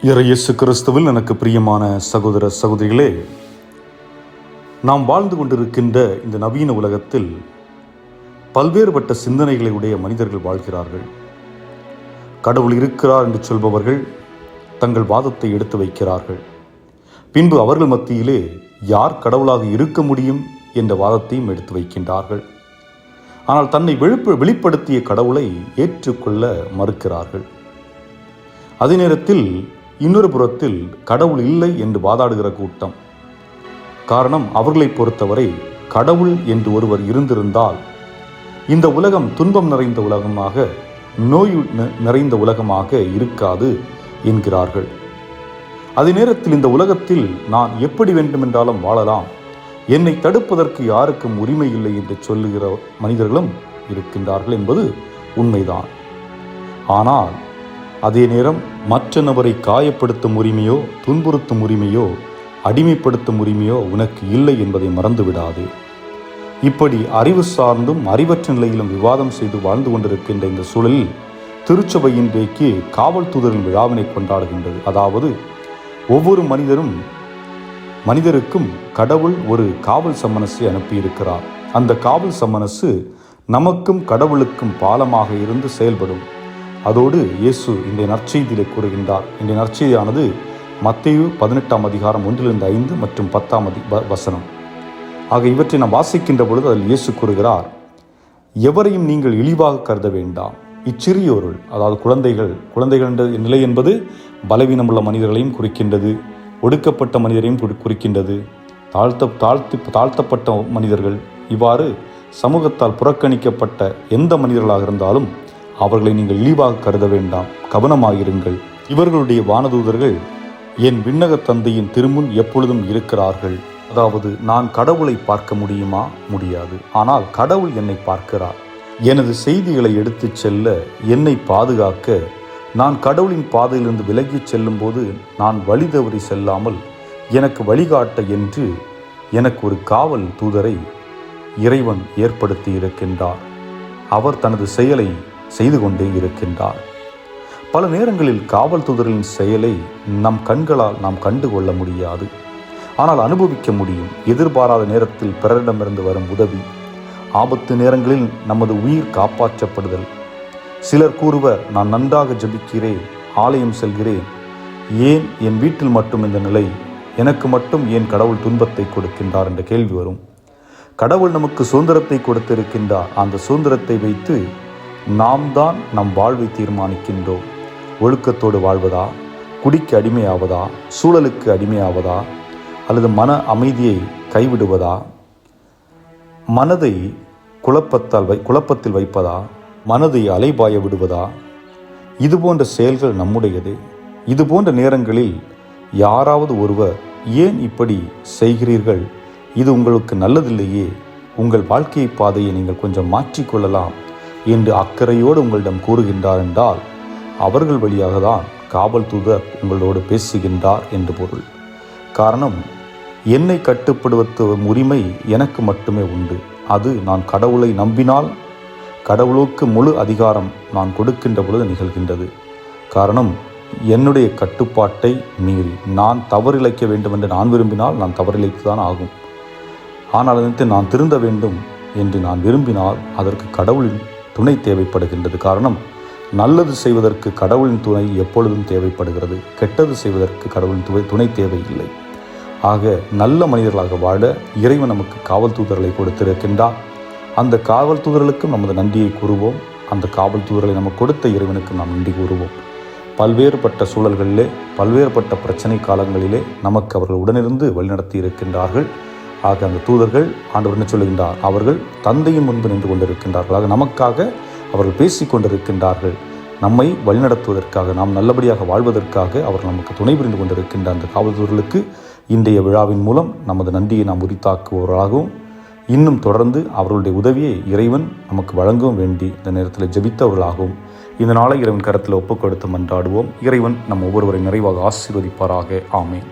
இயேசு கிறிஸ்துவில் எனக்கு பிரியமான சகோதர சகோதரிகளே, நாம் வாழ்ந்து கொண்டிருக்கின்ற இந்த நவீன உலகத்தில் பல்வேறுபட்ட சிந்தனைகளை உடைய மனிதர்கள் வாழ்கிறார்கள். கடவுள் இருக்கிறார் என்று சொல்பவர்கள் தங்கள் வாதத்தை எடுத்து வைக்கிறார்கள். பின்பு அவர்கள் மத்தியிலே யார் கடவுளாக இருக்க முடியும் என்ற வாதத்தையும் எடுத்து வைக்கின்றார்கள். ஆனால் தன்னை வெளிப்படுத்திய கடவுளை ஏற்றுக்கொள்ள மறுக்கிறார்கள். அதே நேரத்தில் இன்னொரு புறத்தில் கடவுள் இல்லை என்று வாதாடுகிற கூட்டம். காரணம், அவர்களை பொறுத்தவரை கடவுள் என்று ஒருவர் இருந்திருந்தால் இந்த உலகம் துன்பம் நிறைந்த உலகமாக, நோய் நிறைந்த உலகமாக இருக்காது என்கிறார்கள். அதே நேரத்தில் இந்த உலகத்தில் நான் எப்படி வேண்டுமென்றாலும் வாழலாம், என்னை தடுப்பதற்கு யாருக்கும் உரிமை இல்லை என்று சொல்லுகிற மனிதர்களும் இருக்கின்றார்கள் என்பது உண்மைதான். ஆனால் அதே நேரம் மற்ற நபரை காயப்படுத்தும் உரிமையோ, துன்புறுத்தும் உரிமையோ, அடிமைப்படுத்தும் உரிமையோ உனக்கு இல்லை என்பதை மறந்துவிடாது. இப்படி அறிவு சார்ந்தும் அறிவற்ற நிலையிலும் விவாதம் செய்து வாழ்ந்து கொண்டிருக்கின்ற இந்த சூழலில் திருச்சபை இன்றைக்கு காவல் தூதரின் விழாவினை கொண்டாடுகின்றது. அதாவது ஒவ்வொரு மனிதருக்கும் கடவுள் ஒரு காவல் சம்மனஸை அனுப்பியிருக்கிறார். அந்த காவல் சம்மனசு நமக்கும் கடவுளுக்கும் பாலமாக இருந்து செயல்படும். அதோடு இயேசு இந்த நற்செய்தியிலே கூறுகின்றார். இந்த நற்செய்தியானது மத்தேயு 18:1-5 மற்றும் 10 ஆக இவற்றை நாம் வாசிக்கின்ற பொழுது அதில் இயேசு கூறுகிறார், எவரையும் நீங்கள் இழிவாக கருத வேண்டாம். இச்சிறியோருள், அதாவது குழந்தைகள் என்ற நிலை என்பது பலவீனமுள்ள மனிதர்களையும் குறிக்கின்றது, ஒடுக்கப்பட்ட மனிதரையும் குறிக்கின்றது, தாழ்த்தப்பட்ட மனிதர்கள், இவ்வாறு சமூகத்தால் புறக்கணிக்கப்பட்ட எந்த மனிதர்களாக இருந்தாலும் அவர்களை நீங்கள் இழிவாக கருத வேண்டாம், கவனமாயிருங்கள். இவர்களுடைய வானதூதர்கள் என் விண்ணக தந்தையின் திருமுன் எப்பொழுதும் இருக்கிறார்கள். அதாவது நான் கடவுளை பார்க்க முடியுமா? முடியாது. ஆனால் கடவுள் என்னை பார்க்கிறார். எனது செய்திகளை எடுத்துச் செல்ல, என்னை பாதுகாக்க, நான் கடவுளின் பாதையிலிருந்து விலகிச் செல்லும் போது நான் வழி தவறி செல்லாமல் எனக்கு வழிகாட்ட என்று எனக்கு ஒரு காவல் தூதரை இறைவன் ஏற்படுத்தி இருக்கின்றார். அவர் தனது செயலை செய்து கொண்டே இருக்கின்றார். பல நேரங்களில் காவல் தூதரின் செயலை நம் கண்களால் நாம் கண்டு கொள்ள முடியாது, ஆனால் அனுபவிக்க முடியும். எதிர்பாராத நேரத்தில் பிறரிடமிருந்து வரும் உதவி, ஆபத்து நேரங்களில் நமது உயிர் காப்பாற்றப்படுதல். சிலர் கூறுவர், நான் நன்றாக ஜெபிக்கிறேன், ஆலயம் செல்கிறேன், ஏன் என் வீட்டில் மட்டும் இந்த நிலை, எனக்கு மட்டும் ஏன் கடவுள் துன்பத்தை கொடுக்கின்றார் என்ற கேள்வி வரும். கடவுள் நமக்கு சுதந்திரத்தை கொடுத்திருக்கின்றார். அந்த சுதந்திரத்தை வைத்து நாம் தான் நம் வாழ்வை தீர்மானிக்கின்றோம். ஒழுக்கத்தோடு வாழ்வதா, குடிக்கு அடிமையாவதா, சூழலுக்கு அடிமையாவதா, அல்லது மன அமைதியை கைவிடுவதா, மனதை குழப்பத்தில் வைப்பதா, மனதை அலைபாய விடுவதா? இது போன்ற செயல்கள் நம்முடையது. இது போன்ற நேரங்களில் யாராவது ஒருவர், ஏன் இப்படி செய்கிறீர்கள், இது உங்களுக்கு நல்லதில்லையே, உங்கள் வாழ்க்கை பாதையை நீங்கள் கொஞ்சம் மாற்றிக்கொள்ளலாம் என்று அக்கறையோடு உங்களிடம் கூறுகின்றார் என்றால் அவர்கள் வழியாக தான் காவல் தூதர் உங்களோடு பேசுகின்றார் என்று பொருள். காரணம், என்னை கட்டுப்படுத்தும் உரிமை எனக்கு மட்டுமே உண்டு. அது நான் கடவுளை நம்பினால் கடவுளுக்கு முழு அதிகாரம் நான் கொடுக்கின்ற பொழுது நிகழ்கின்றது. காரணம், என்னுடைய கட்டுப்பாட்டை மீறி நான் தவறிழைக்க வேண்டும் என்று நான் விரும்பினால் நான் தவறிழைத்து தான் ஆகும். ஆனால் அதற்கு நான் திருந்த வேண்டும் என்று நான் விரும்பினால் அதற்கு கடவுளின் துணை தேவைப்படுகின்றது. காரணம், நல்லது செய்வதற்கு கடவுளின் துணை எப்பொழுதும் தேவைப்படுகிறது, கெட்டது செய்வதற்கு கடவுளின் துணை தேவையில்லை. ஆக நல்ல மனிதர்களாக வாழ இறைவன் நமக்கு காவல் தூதர்களை கொடுத்திருக்கின்றார். அந்த காவல் தூதர்களுக்கும் நமது நன்றியை கூறுவோம். அந்த காவல் தூதர்களை நமக்கு கொடுத்த இறைவனுக்கு நாம் நன்றி கூறுவோம். பல்வேறுபட்ட சூழல்களிலே, பல்வேறுபட்ட பிரச்சனை காலங்களிலே நமக்கு அவர்கள் உடனிருந்து வழிநடத்தி இருக்கின்றார்கள். ஆக அந்த தூதர்கள் ஆண்டவர் என்ன சொல்லுகின்றார், அவர்கள் தந்தையின் முன்பு நின்று கொண்டிருக்கின்றார்கள். ஆக நமக்காக அவர்கள் பேசிக் கொண்டிருக்கின்றார்கள். நம்மை வழிநடத்துவதற்காக, நாம் நல்லபடியாக வாழ்வதற்காக அவர்கள் நமக்கு துணை புரிந்து கொண்டிருக்கின்ற அந்த காவல்துறைகளுக்கு இன்றைய விழாவின் மூலம் நமது நன்றியை நாம் உரித்தாக்குபவர்களாகவும், இன்னும் தொடர்ந்து அவர்களுடைய உதவியை இறைவன் நமக்கு வழங்கவும் வேண்டி இந்த நேரத்தில் ஜெபித்தவர்களாகவும் இந்த நாளை இறைவன் கரத்தில் ஒப்புக் கொடுத்து மன்றாடுவோம். இறைவன் நம் ஒவ்வொருவரை நிறைவாக ஆசீர்வதிப்பாராக. ஆமென்.